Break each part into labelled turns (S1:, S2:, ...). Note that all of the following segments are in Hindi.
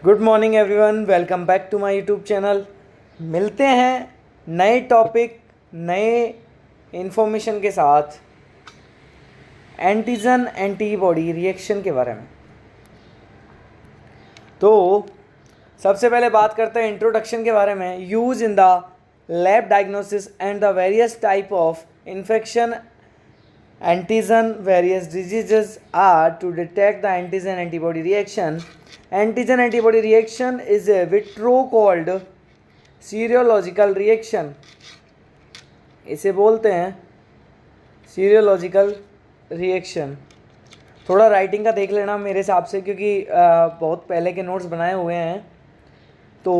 S1: Good morning everyone, welcome back to my YouTube channel. मिलते हैं नए टॉपिक, नए इन्फॉर्मेशन के साथ एंटीजन एंटीबॉडी रिएक्शन के बारे में। तो सबसे पहले बात करते हैं इंट्रोडक्शन के बारे में। Use in the lab diagnosis and the various type of infection antigen various diseases are to detect the antigen antibody reaction. Antigen antibody reaction is a vitro called serological reaction. इसे बोलते हैं सीरियोलॉजिकल रिएक्शन। थोड़ा राइटिंग का देख लेना मेरे हिसाब से, क्योंकि बहुत पहले के नोट्स बनाए हुए हैं। तो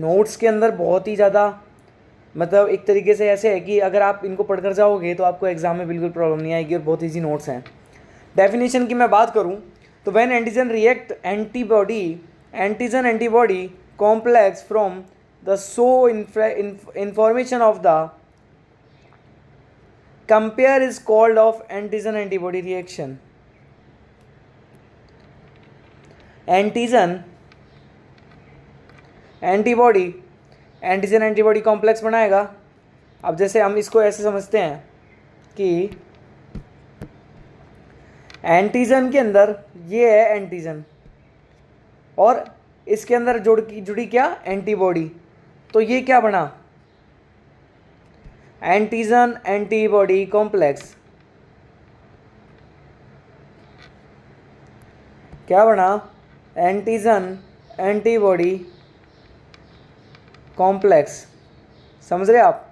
S1: नोट्स के अंदर बहुत ही ज़्यादा मतलब एक तरीके से ऐसे है कि अगर आप इनको पढ़कर जाओगे तो आपको एग्जाम में बिल्कुल प्रॉब्लम नहीं आएगी और बहुत ईजी नोट्स हैं। डेफिनेशन की मैं बात करूं तो when antigen react antigen antibody complex from the so information of the compare is called off antigen antibody reaction. Antigen antibody antigen antibody complex बनाएगा। अब जैसे हम इसको ऐसे समझते हैं कि एंटीजन के अंदर ये है एंटीजन और इसके अंदर जुड़ी क्या एंटीबॉडी, तो ये क्या बना एंटीजन एंटीबॉडी कॉम्प्लेक्स। क्या बना एंटीजन एंटीबॉडी कॉम्प्लेक्स। समझ रहे आप?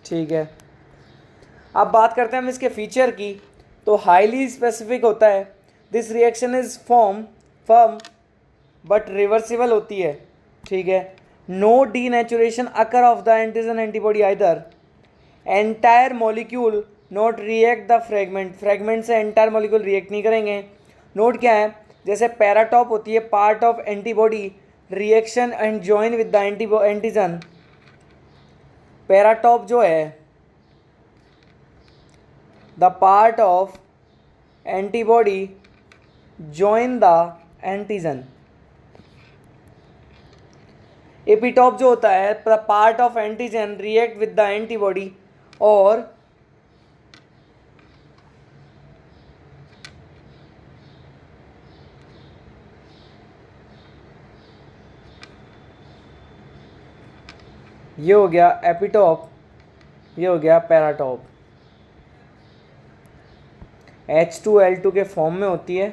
S1: ठीक है। अब बात करते हैं हम इसके फीचर की। तो हाईली स्पेसिफिक होता है। This reaction is firm but reversible होती है। ठीक है। No denaturation occur of the antigen antibody either. Entire molecule not react the fragment से एंटायर मॉलिक्यूल रिएक्ट नहीं करेंगे। नोट क्या है, जैसे पैराटॉप होती है part of antibody reaction and join with the antigen. Paratope जो है the part of antibody join the antigen. Epitope जो होता है the part of antigen react with the antibody. और ये हो गया एपिटॉप, ये हो गया पैराटॉप। H2L2 के फॉर्म में होती है।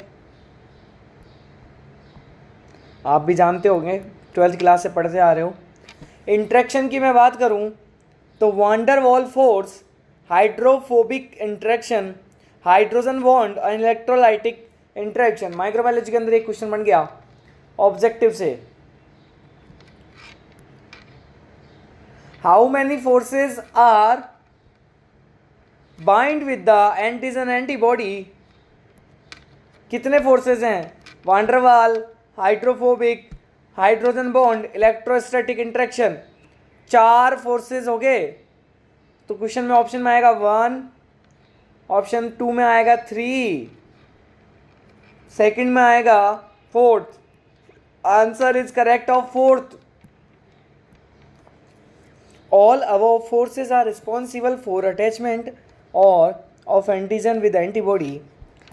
S1: आप भी जानते होंगे, 12th क्लास से पढ़ते आ रहे हो। इंट्रैक्शन की मैं बात करूं तो wander wall force, hydrophobic interaction, hydrogen bond और इलेक्ट्रोलाइटिक इंट्रैक्शन। माइक्रोबायोलॉजी के अंदर एक क्वेश्चन बन गया ऑब्जेक्टिव से। How many forces are bind with the antigen antibody? कितने फोर्सेस हैं? Van der Waal, hydrophobic, hydrogen bond, electrostatic interaction. 4 forces हो गए। तो क्वेश्चन में ऑप्शन में आएगा 1, ऑप्शन 2 में आएगा 3, सेकंड में आएगा 4th। Answer is correct of 4th। All above forces are responsible for attachment or of antigen with antibody.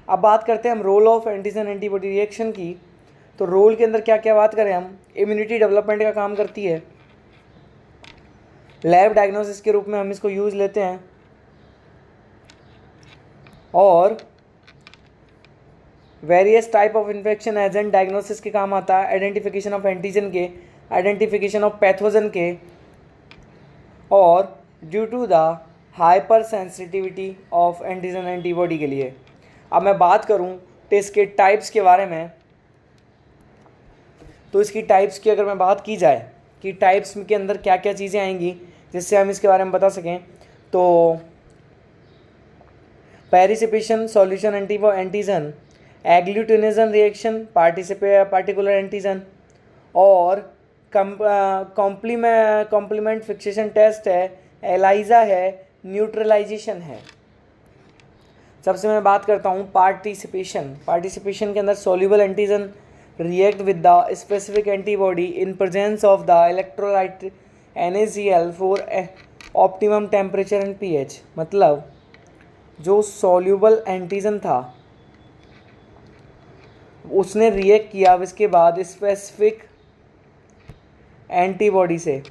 S1: अब बात करते हैं हम role of antigen antibody reaction की। तो रोल के अंदर क्या क्या बात करें हम, इम्यूनिटी डेवलपमेंट का काम करती है। लैब डायग्नोसिस के रूप में हम इसको यूज़ लेते हैं। और various type of infection agent diagnosis के काम आता है। आइडेंटिफिकेशन ऑफ एंटीजन के, आइडेंटिफिकेशन ऑफ पैथोजन के, और due to the hypersensitivity of antigen antibody के लिए। अब मैं बात करूं टेस्ट के टाइप्स के बारे में, तो इसकी टाइप्स की अगर मैं बात की जाए कि टाइप्स के अंदर क्या क्या चीज़ें आएंगी जिससे हम इसके बारे में बता सकें, तो precipitation solution antigen, agglutination reaction particular antigen, और कॉम्प्लीमेंट फिक्सेशन टेस्ट है, एलाइजा है, न्यूट्रलाइजेशन है। सबसे मैं बात करता हूँ पार्टिसिपेशन के अंदर soluble antigen react with the specific antibody in presence of the electrolyte NaCl for optimum temperature and pH। मतलब जो soluble एंटीजन था उसने रिएक्ट किया अब इसके बाद स्पेसिफिक एंटीबॉडी से,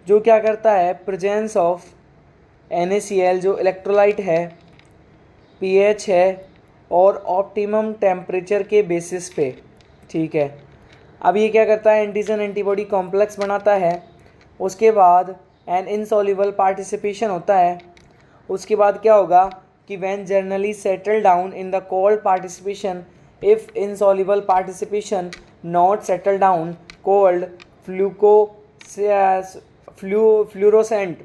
S1: जो क्या करता है, प्रेजेंस ऑफ NaCl जो इलेक्ट्रोलाइट है, pH है और ऑप्टिमम टेम्परेचर के बेसिस पे। ठीक है, अब ये क्या करता है, एंटीजन एंटीबॉडी कॉम्प्लेक्स बनाता है, उसके बाद एन इनसॉल्युबल पार्टिसिपेशन होता है। उसके बाद क्या होगा कि when generally settle down in the cold participation, if insoluble participation not settle down cold fluorescent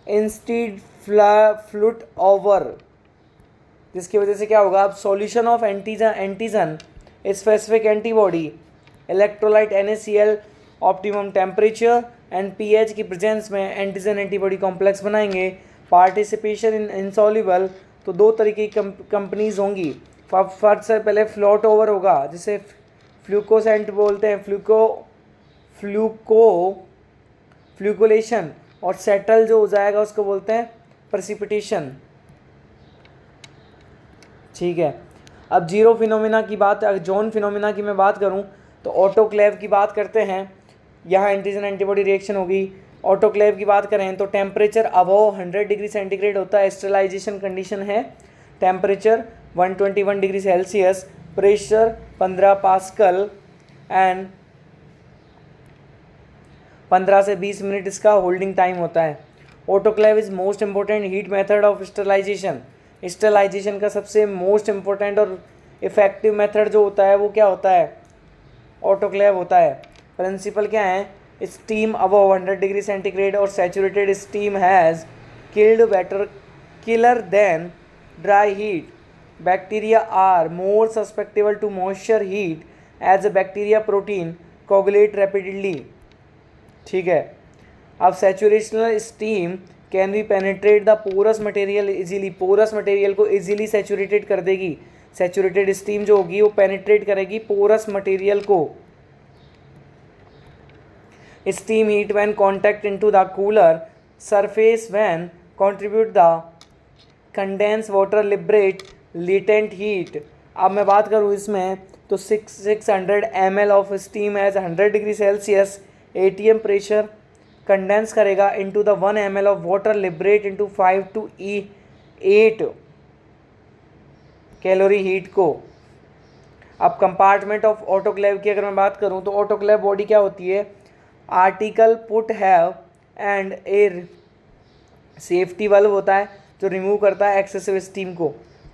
S1: instead flute over, जिसकी वजह से क्या होगा, अब solution of antigen specific antibody electrolyte NaCl optimum temperature and pH की प्रेजेंस में एंटीजन एंटीबॉडी कॉम्प्लेक्स बनाएंगे। पार्टिसिपेशन इन इनसॉल्युबल, तो दो तरीके की कंपनीज होंगी। फर्स्ट से पहले फ्लोट ओवर होगा जिसे फ्लूकोसेंट बोलते हैं, फ्लूकोलेशन, और सेटल जो हो जाएगा उसको बोलते हैं प्रेसिपिटेशन। ठीक है, अब जीरो फिनोमिना की बात, जोन फिनोमिना की मैं बात करूं तो ऑटोक्लेव की बात करते हैं। यहाँ एंटीजन एंटीबॉडी रिएक्शन होगी। ऑटोक्लेव की बात करें तो टेम्परेचर अबव 100 डिग्री सेंटीग्रेड होता है, स्टेरिलाइजेशन कंडीशन है, temperature 121 degree Celsius, pressure 15 pascal and 15 से 20 मिनट इसका होल्डिंग टाइम होता है। Autoclave is most important heat method of sterilisation. Sterilisation का सबसे मोस्ट इंपॉर्टेंट और इफेक्टिव मेथड जो होता है वो क्या होता है, ऑटोक्लेव होता है। प्रिंसिपल क्या है, स्टीम अबव 100 डिग्री सेंटीग्रेड और saturated steam has killed better killer than dry heat. Bacteria are more susceptible to moisture heat as a bacteria protein coagulate rapidly. ठीक है, अब saturational steam can be penetrate the porous material easily, porous material को इजीली सैचुरेटेड कर देगी। सैचुरेटेड स्टीम जो होगी वो पेनिट्रेट करेगी पोरस मटेरियल को। Steam heat when contact into the cooler surface when contribute the condense water liberate latent heat. अब मैं बात करूँ इसमें तो 600 ml of steam as 100 degree Celsius ATM pressure condense करेगा into the 1 ml of water liberate into 5 to 8 calorie heat को। अब कंपार्टमेंट ऑफ ऑटोक्लेव की अगर मैं बात करूं तो ऑटोक्लेव बॉडी क्या होती है, article put have and air safety valve होता है जो रिमूव करता है एक्सेसिव स्टीम को।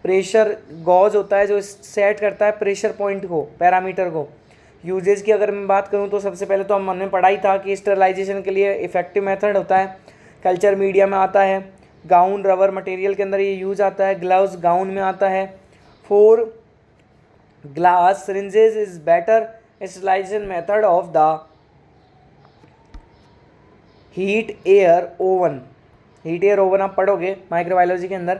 S1: प्रेशर गॉज होता है जो सेट करता है प्रेशर पॉइंट को, पैरामीटर को। यूजेज की अगर मैं बात करूं तो सबसे पहले तो हमने पढ़ाई था कि स्टेरिलाइजेशन के लिए इफेक्टिव मेथड होता है, कल्चर मीडिया में आता है, गाउन रबर मटेरियल के अंदर ये यूज आता है, ग्लव्स गाउन में आता है। For glass syringes is better sterilisation method of the heat air oven. Heat air oven आप पढ़ोगे माइक्रोबायोलॉजी के अंदर।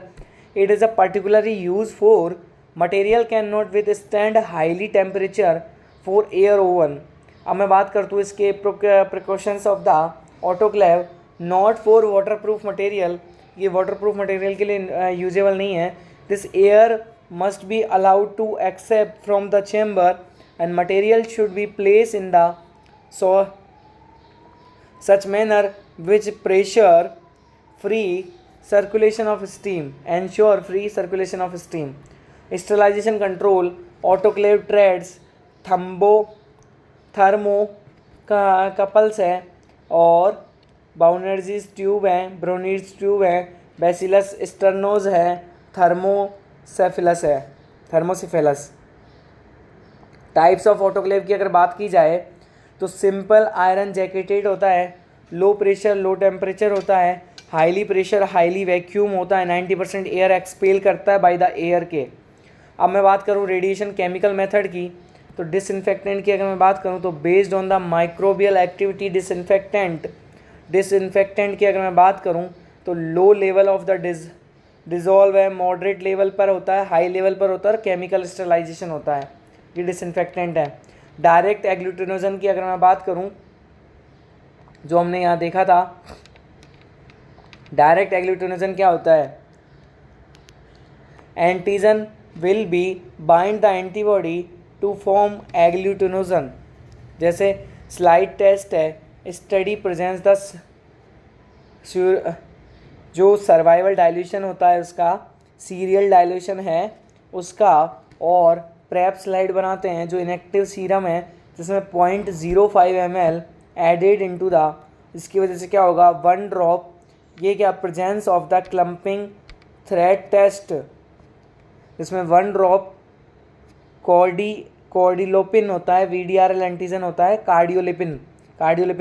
S1: It is a particularly use for material can not withstand highly temperature for air oven. अब मैं बात करता हूँ इसके precautions of the autoclave, not for waterproof material, ये वाटर प्रूफ मटेरियल के लिए यूजेबल नहीं है। This air must be allowed to accept from the chamber and material should be place in the such manner which pressure free circulation of steam, ensure free circulation of steam. Sterilization control, autoclave treads, thermocouples है और बाउनर्जीज ट्यूब हैं, ब्रोनीड्स ट्यूब है, बैसिलस स्टर्नोज है, थर्मोसेफिलस है, थर्मोसिफेलस। टाइप्स ऑफ ऑटोक्लेव की अगर बात की जाए तो सिंपल आयरन जैकेटेड होता है, लो प्रेशर लो टेम्परेचर होता है, हाईली प्रेशर हाईली वैक्यूम होता है, 90% एयर एक्सपेल करता है बाय द एयर के। अब मैं बात करूँ रेडिएशन केमिकल मेथड की तो डिसइंफेक्टेंट की अगर मैं बात करूँ तो based on the microbial activity disinfectant की अगर मैं बात करूँ तो low level of the dissolve है, मॉडरेट लेवल पर होता है, हाई लेवल पर होता है और केमिकल स्टेरिलाइजेशन होता है। ये डिसइंफेक्टेंट है। डायरेक्ट एग्लूटिनोजन की अगर मैं बात करूं, जो हमने यहाँ देखा था, डायरेक्ट एग्लूटिनोजन क्या होता है, antigen will be bind the antibody to form agglutinogen. जैसे स्लाइड टेस्ट है, स्टडी प्रेजेंस द जो सर्वाइवल डाइल्यूशन होता है उसका, सीरियल डाइल्यूशन है उसका, और प्रेप स्लाइड बनाते हैं जो इनएक्टिव सीरम है जिसमें 0.05 ml एडेड इनटू द, इसकी वजह से क्या होगा, 1 ड्रॉप, ये क्या, presence of the clumping thread test, जिसमें 1 ड्रॉप कॉर्डिलोपिन होता है, VDRL एंटीजन होता है, कार्डियोलिपिन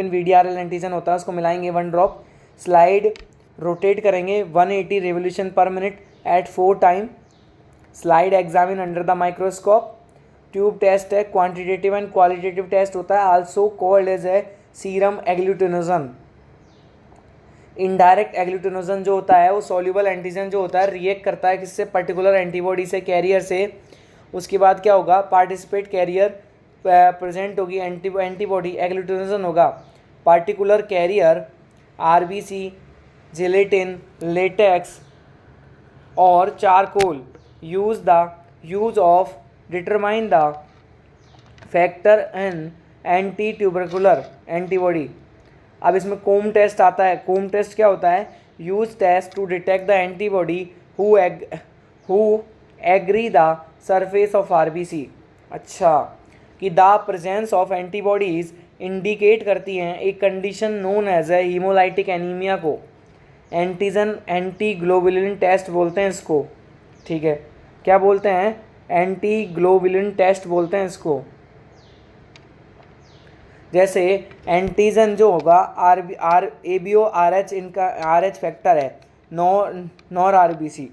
S1: VDRL एंटीजन होता है, उसको मिलाएंगे 1 ड्रॉप, स्लाइड रोटेट करेंगे 180 revolution per minute at 4 time, slide examine under the microscope, tube test है, क्वांटिटेटिव एंड क्वालिटेटिव टेस्ट होता है, also called as a serum agglutinogen. Indirect agglutinogen जो होता है वो सॉल्युबल एंटीजन जो होता है रिएक्ट करता है किससे, पर्टिकुलर एंटीबॉडी से, कैरियर से, उसके बाद क्या होगा, पार्टिसिपेट कैरियर प्रेजेंट होगी, एंटीबॉडी एग्लूटिनोजन होगा, particular carrier RBC, gelatin, latex और charcoal, use of determine the factor an anti tubercular antibody. अब इसमें कोम टेस्ट आता है। कोम टेस्ट क्या होता है, use test to detect the antibody who agree the surface of RBC। अच्छा, कि the presence of antibodies indicate करती हैं एक condition known as a haemolytic anaemia को। एंटीजन एंटी ग्लोबुलिन टेस्ट बोलते हैं इसको, ठीक है, क्या बोलते हैं, एंटी ग्लोबुलिन टेस्ट बोलते हैं इसको। जैसे एंटीजन जो होगा ABO RH, इनका RH फैक्टर है, नॉर RBC,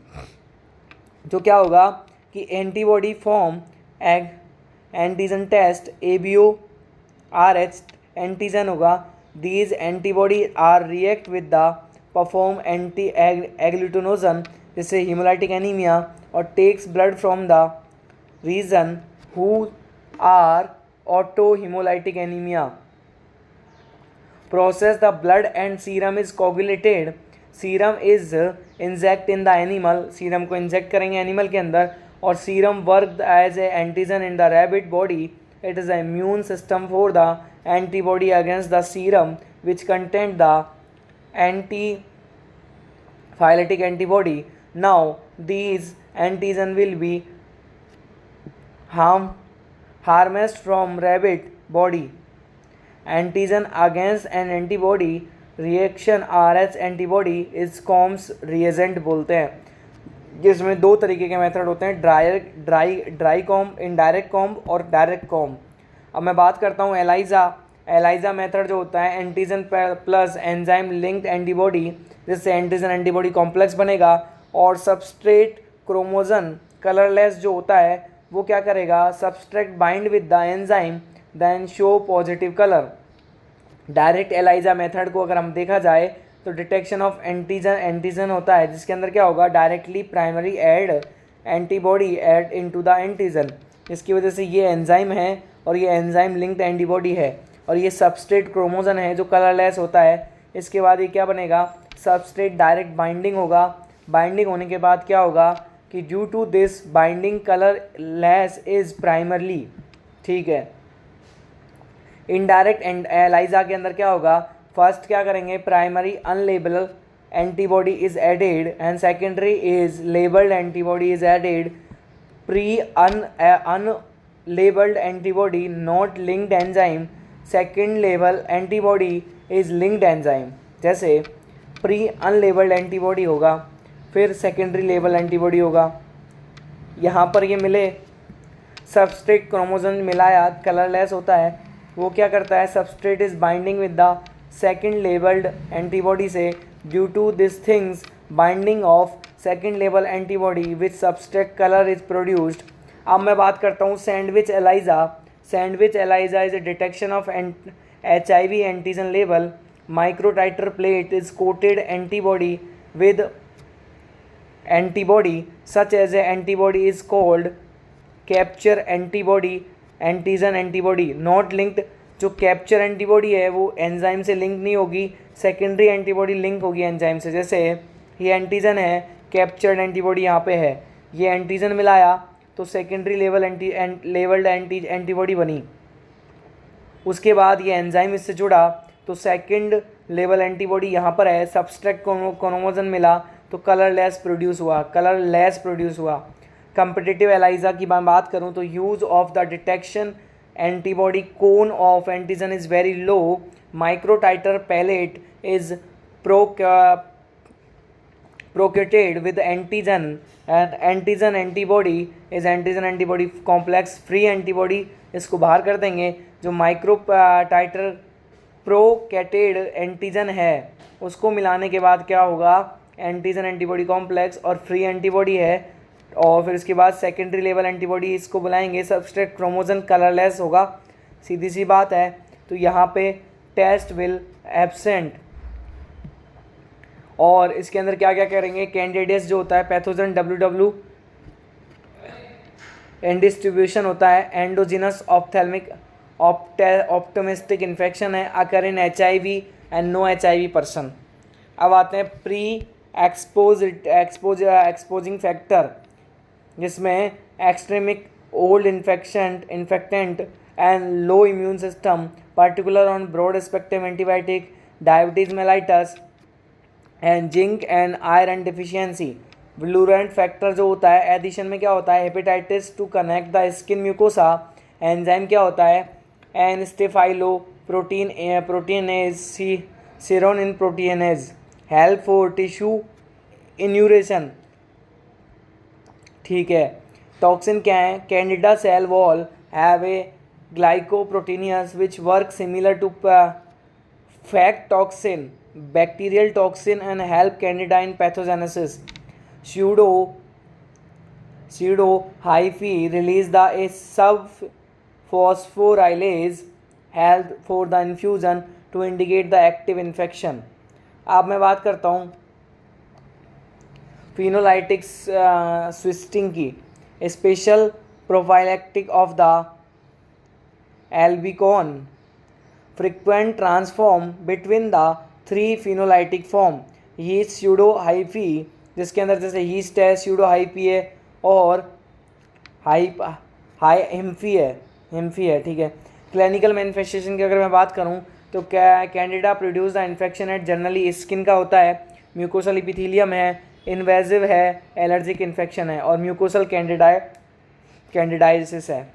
S1: जो क्या होगा कि antibody form antigen test ABO RH antigen होगा, these antibody are react with the perform anti agglutinogen, जैसे हीमोलाइटिक एनीमिया, और takes blood from the region who are auto haemolytic anaemia, process the blood and serum is coagulated, serum is inject in the animal, serum को इंजेक्ट करेंगे एनिमल के अंदर, और serum work as a antigen in the rabbit body, it is the immune system for the antibody against the serum which content the antiphyletic antibody. Now these antigen will be harnessed from rabbit body. Antigen against an antibody reaction RH antibody is Combs reagent बोलते हैं, जिसमें 2 तरीके के मेथड होते हैं, ड्राई कॉम्ब, इनडायरेक्ट कॉम्ब और डायरेक्ट कॉम्ब। अब मैं बात करता हूँ एलाइजा मेथड जो होता है, antigen plus enzyme linked antibody, जिससे एंटीजन एंटीबॉडी कॉम्प्लेक्स बनेगा, और सबस्ट्रेट क्रोमोजन कलरलेस जो होता है वो क्या करेगा, substrate bind with the enzyme then show positive colour. Direct ELISA method को अगर हम देखा जाए तो डिटेक्शन ऑफ एंटीजन होता है, जिसके अंदर क्या होगा, directly primary add antibody add into the antigen, इसकी वजह से ये एंजाइम है और ये एंजाइम लिंक्ड एंटीबॉडी है, और ये सबस्ट्रेट क्रोमोजन है जो कलरलेस होता है। इसके बाद ये क्या बनेगा, सबस्ट्रेट डायरेक्ट बाइंडिंग होगा, बाइंडिंग होने के बाद क्या होगा कि due to this binding colourless is primarily, ठीक है। इनडायरेक्ट एलाइजा के अंदर क्या होगा, फर्स्ट क्या करेंगे, primary unlabel antibody is added and secondary is labelled antibody is added, pre unlabelled antibody not linked enzyme, second level antibody is linked enzyme. जैसे प्री अनलेबल्ड एंटीबॉडी होगा, फिर सेकेंडरी लेवल एंटीबॉडी होगा, यहाँ पर ये मिले, सबस्ट्रेट क्रोमोजोम मिलाया, कलरलेस होता है, वो क्या करता है, substrate is binding with the second labelled antibody से, due to this things binding of second level antibody with substrate colour is produced. अब मैं बात करता हूँ sandwich ELISA. Sandwich ELISA is a detection of HIV antigen level, microtitre plate is coated antibody with antibody such as a antibody is called capture antibody, antigen antibody not linked. जो कैप्चर एंटीबॉडी है वो एंजाइम से लिंक नहीं होगी, सेकेंडरी एंटीबॉडी लिंक होगी एंजाइम से। जैसे ये एंटीजन है, कैप्चर्ड एंटीबॉडी यहाँ पे है, ये एंटीजन मिलाया तो सेकेंडरी लेवल्ड एंटीबॉडी बनी। उसके बाद ये एंजाइम इससे जुड़ा तो सेकंड लेवल एंटीबॉडी यहाँ पर है, सबस्ट्रेट क्रोमोसोम मिला तो कलरलेस प्रोड्यूस हुआ। कंपिटिटिव एलाइजा की मैं बात करूँ तो use of the detection antibody cone of antigen is very low, microtitre plate is procreated with antigen and antigen antibody is antigen antibody complex free antibody। इसको बाहर कर देंगे। जो माइक्रो टाइटर प्रोकेटेड एंटीजन है उसको मिलाने के बाद क्या होगा, एंटीजन एंटीबॉडी कॉम्प्लेक्स और फ्री एंटीबॉडी है। और फिर उसके बाद सेकेंडरी लेवल एंटीबॉडी इसको बुलाएंगे, सबस्ट्रेट क्रोमोसोम कलरलेस होगा, सीधी सी बात है। तो यहाँ पे टेस्ट विल एब्सेंट। और इसके अंदर क्या क्या करेंगे, कैंडिडेट्स जो होता है पैथोजन WW एंड डिस्ट्रीब्यूशन होता है, एंडोजिनस ऑप्थेल्मिक ऑप्टोमिस्टिक इन्फेक्शन है, occur in HIV and no HIV person. अब आते हैं प्री एक्सपोजिंग फैक्टर, जिसमें extreme old infectant and low immune system, particular on broad spectrum antibiotic, diabetes mellitus and zinc and iron deficiency. Virulent factor जो होता है एडिशन में क्या होता है, hepatitis to connect the skin mucosa. Enzyme क्या होता है, an staphylo proteinase serine proteinase, help for tissue induration. ठीक है। टॉक्सिन क्या है, Candida cell wall have a glycoproteinous which work similar to fat toxin, bacterial toxin and help candida in pathogenesis. Pseudo hyphae release the a subphosphorylase help for the infusion to indicate the active infection. अब मैं बात करता हूँ फिनोलाइटिक स्विस्टिंग की, special prophylactic of the albicans, frequent transform between the 3 phenotypic form, yeast pseudo hyphae, जिसके अंदर जैसे यीस्ट है, स्यूडो हाइपी है और हिम्फी है। ठीक है। क्लिनिकल मैनिफेस्टेशन की अगर मैं बात करूं तो Candida produce the infection at generally skin का होता है, म्यूकोसल इपिथीलियम है, इन्वेजिव है, एलर्जिक इन्फेक्शन है और म्यूकोसल कैंडिडाइसिस है।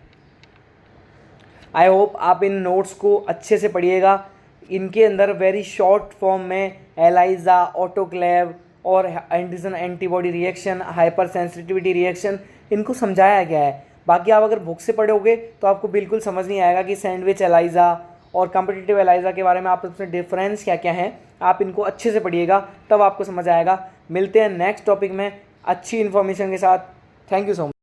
S1: आई होप आप इन नोट्स को अच्छे से पढ़िएगा। इनके अंदर वेरी शॉर्ट फॉर्म में एलाइजा, ऑटोक्लेव और antigen antibody reaction, hyper sensitivity reaction इनको समझाया गया है। बाकी आप अगर बुक से पढ़ोगे तो आपको बिल्कुल समझ नहीं आएगा कि सैंडविच एलाइजा और कॉम्पिटिटिव एलाइजा के बारे में आप उसमें डिफरेंस क्या क्या है। आप इनको अच्छे से पढ़िएगा तब आपको समझ आएगा। मिलते हैं नेक्स्ट टॉपिक में अच्छी इन्फॉर्मेशन के साथ। Thank you so much.